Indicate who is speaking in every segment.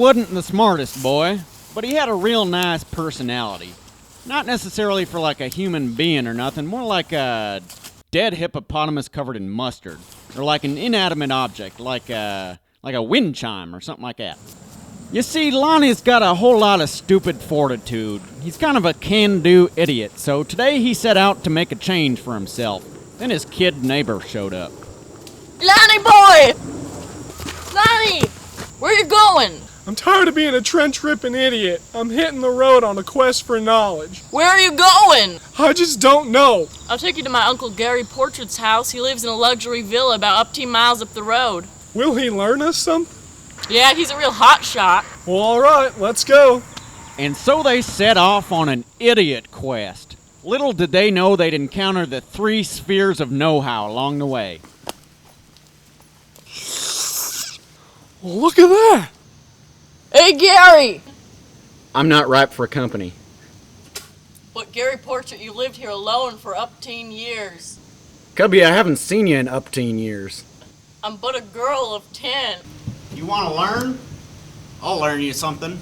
Speaker 1: wasn't the smartest boy, but he had a real nice personality. Not necessarily for like a human being or nothing, more like a dead hippopotamus covered in mustard. Or like an inanimate object, like a wind chime or something like that. You see, Lonnie's got a whole lot of stupid fortitude. He's kind of a can-do idiot, so today he set out to make a change for himself. Then his kid neighbor showed up.
Speaker 2: Lonnie boy! Lonnie! Where you going?
Speaker 3: I'm tired of being a trench-ripping idiot. I'm hitting the road on a quest for knowledge.
Speaker 2: Where are you going?
Speaker 3: I just don't know.
Speaker 2: I'll take you to my Uncle Gary Portrait's house. He lives in a luxury villa about 18 miles up the road.
Speaker 3: Will he learn us something?
Speaker 2: Yeah, he's a real hot shot.
Speaker 3: Well, all right, let's go.
Speaker 1: And so they set off on an idiot quest. Little did they know they'd encounter the 3 spheres of know-how along the way.
Speaker 3: Well, look at that.
Speaker 2: Hey, Gary!
Speaker 1: I'm not ripe for company.
Speaker 2: But Gary Portrait, you lived here alone for 18 years.
Speaker 1: Cubbie, I haven't seen you in 18 years.
Speaker 2: I'm but a girl of 10.
Speaker 1: You want to learn? I'll learn you something.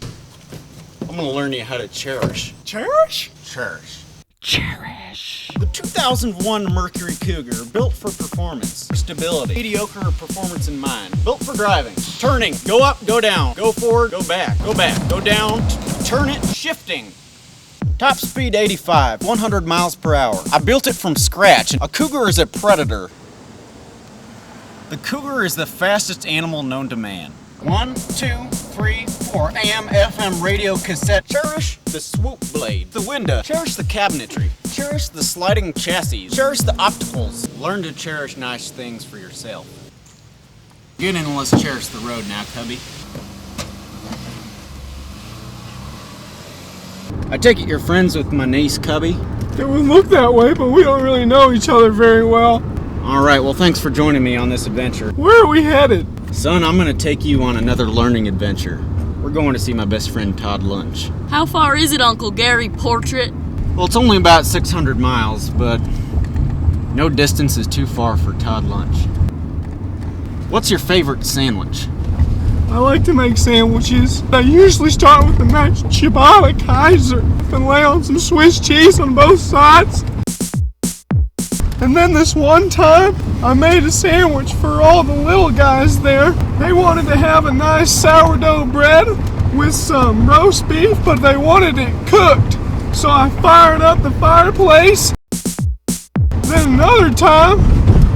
Speaker 1: I'm going to learn you how to cherish.
Speaker 3: Cherish?
Speaker 1: Cherish. Cherish. The 2001 Mercury Cougar, built for performance, stability, mediocre performance in mind, built for driving, turning, go up, go down, go forward, go back, go down, turn it, shifting. Top speed 85, 100 miles per hour. I built it from scratch. A cougar is a predator. The cougar is the fastest animal known to man. 1, 2, 3, 4 AM, FM, radio, cassette. Cherish the swoop blade, the window. Cherish the cabinetry. Cherish the sliding chassis. Cherish the opticals. Learn to cherish nice things for yourself. Get in and let's cherish the road now, Cubbie. I take it you're friends with my niece, Cubbie?
Speaker 3: It would look that way, but we don't really know each other very well.
Speaker 1: Alright, well thanks for joining me on this adventure.
Speaker 3: Where are we headed?
Speaker 1: Son, I'm gonna take you on another learning adventure. We're going to see my best friend Todd Lunch.
Speaker 2: How far is it, Uncle Gary Portrait?
Speaker 1: Well, it's only about 600 miles, but no distance is too far for Todd Lunch. What's your favorite sandwich?
Speaker 3: I like to make sandwiches. I usually start with the mashed ciabatta Kaiser and lay on some Swiss cheese on both sides. And then this one time, I made a sandwich for all the little guys there. They wanted to have a nice sourdough bread with some roast beef, but they wanted it cooked. So I fired up the fireplace. Then another time,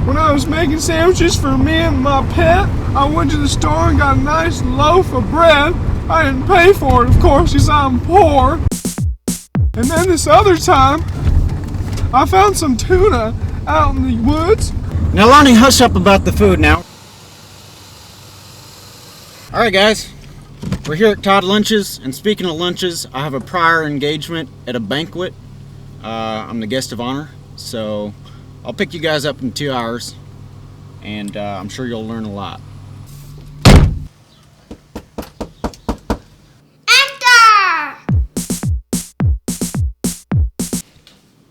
Speaker 3: when I was making sandwiches for me and my pet, I went to the store and got a nice loaf of bread. I didn't pay for it, of course, because I'm poor. And then this other time, I found some tuna out in the woods.
Speaker 1: Now, Lonnie, hush up about the food now. Alright, guys. We're here at Todd Lunch's, and speaking of lunches, I have a prior engagement at a banquet. I'm the guest of honor, so I'll pick you guys up in 2 hours, and I'm sure you'll learn a lot.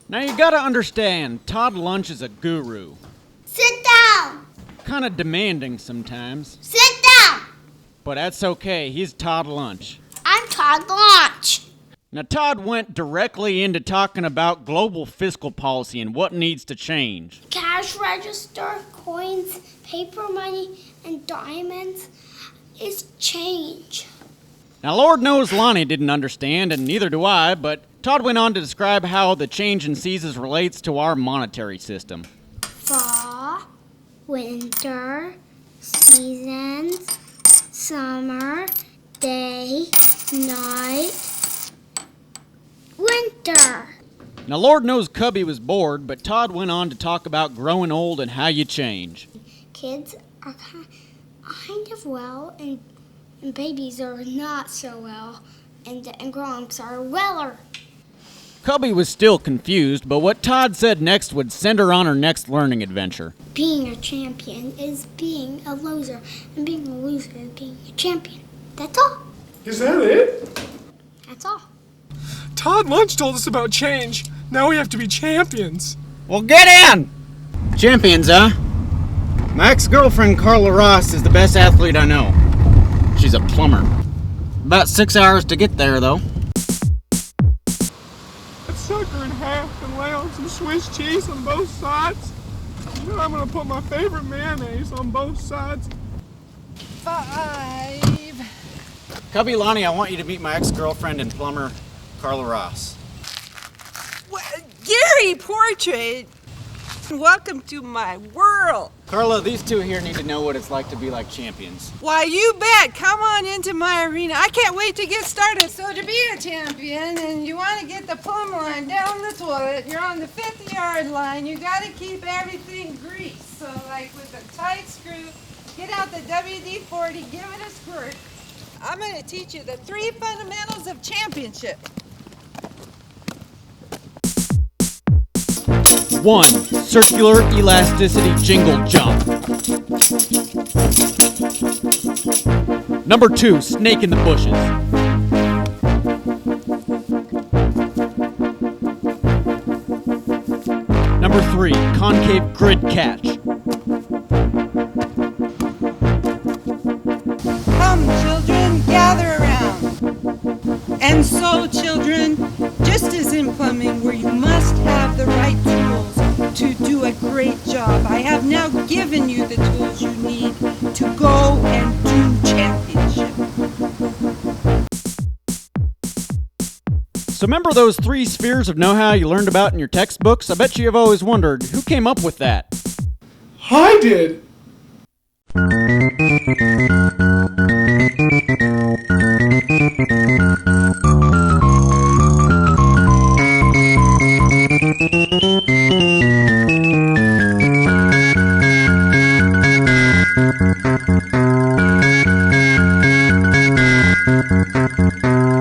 Speaker 1: Now you gotta understand, Todd Lunch is a guru.
Speaker 4: Sit down!
Speaker 1: Kinda demanding sometimes.
Speaker 4: Sit down!
Speaker 1: But that's okay, he's Todd Lunch.
Speaker 4: I'm Todd Lunch.
Speaker 1: Now Todd went directly into talking about global fiscal policy and what needs to change.
Speaker 4: Cash register, coins, paper money, and diamonds is change.
Speaker 1: Now Lord knows Lonnie didn't understand, and neither do I, but Todd went on to describe how the change in seasons relates to our monetary system.
Speaker 4: Fall, winter, seasons, summer, day, night, winter.
Speaker 1: Now Lord knows Cubbie was bored, but Todd went on to talk about growing old and how you change.
Speaker 4: Kids are kind of well, and babies are not so well, and grown-ups are weller.
Speaker 1: Cubbie was still confused, but what Todd said next would send her on her next learning adventure.
Speaker 4: Being a champion is being a loser, and being a loser is being a champion. That's all.
Speaker 3: Is that it?
Speaker 4: That's all.
Speaker 3: Todd Lunch told us about change. Now we have to be champions.
Speaker 1: Well, get in! Champions, huh? My ex-girlfriend Carla Ross is the best athlete I know. She's a plumber. About 6 hours to get there, though.
Speaker 3: That sucker in half and lay on some Swiss cheese on both sides. And then I'm gonna put my favorite mayonnaise on both sides.
Speaker 5: 5.
Speaker 1: Cubbie, Lonnie, I want you to meet my ex-girlfriend and plumber, Carla Ross.
Speaker 5: Gary Portrait, welcome to my world.
Speaker 1: Carla, these two here need to know what it's like to be like champions.
Speaker 5: Why, you bet. Come on into my arena. I can't wait to get started. So to be a champion and you want to get the plumb line down the toilet, you're on the 50-yard line, you got to keep everything greased. So like with a tight screw, get out the WD-40, give it a squirt. I'm going to teach you the 3 fundamentals of championship.
Speaker 1: 1. Circular elasticity jingle jump. Number 2. Snake in the bushes. Number 3. Concave grid catch.
Speaker 5: Come, children, gather around. And so, children, just as in plumbing, where you must have the right tools to do a great job, I have now given you the tools you need to go and do championship.
Speaker 1: So remember those 3 spheres of know-how you learned about in your textbooks? I bet you have always wondered, who came up with that?
Speaker 3: I did.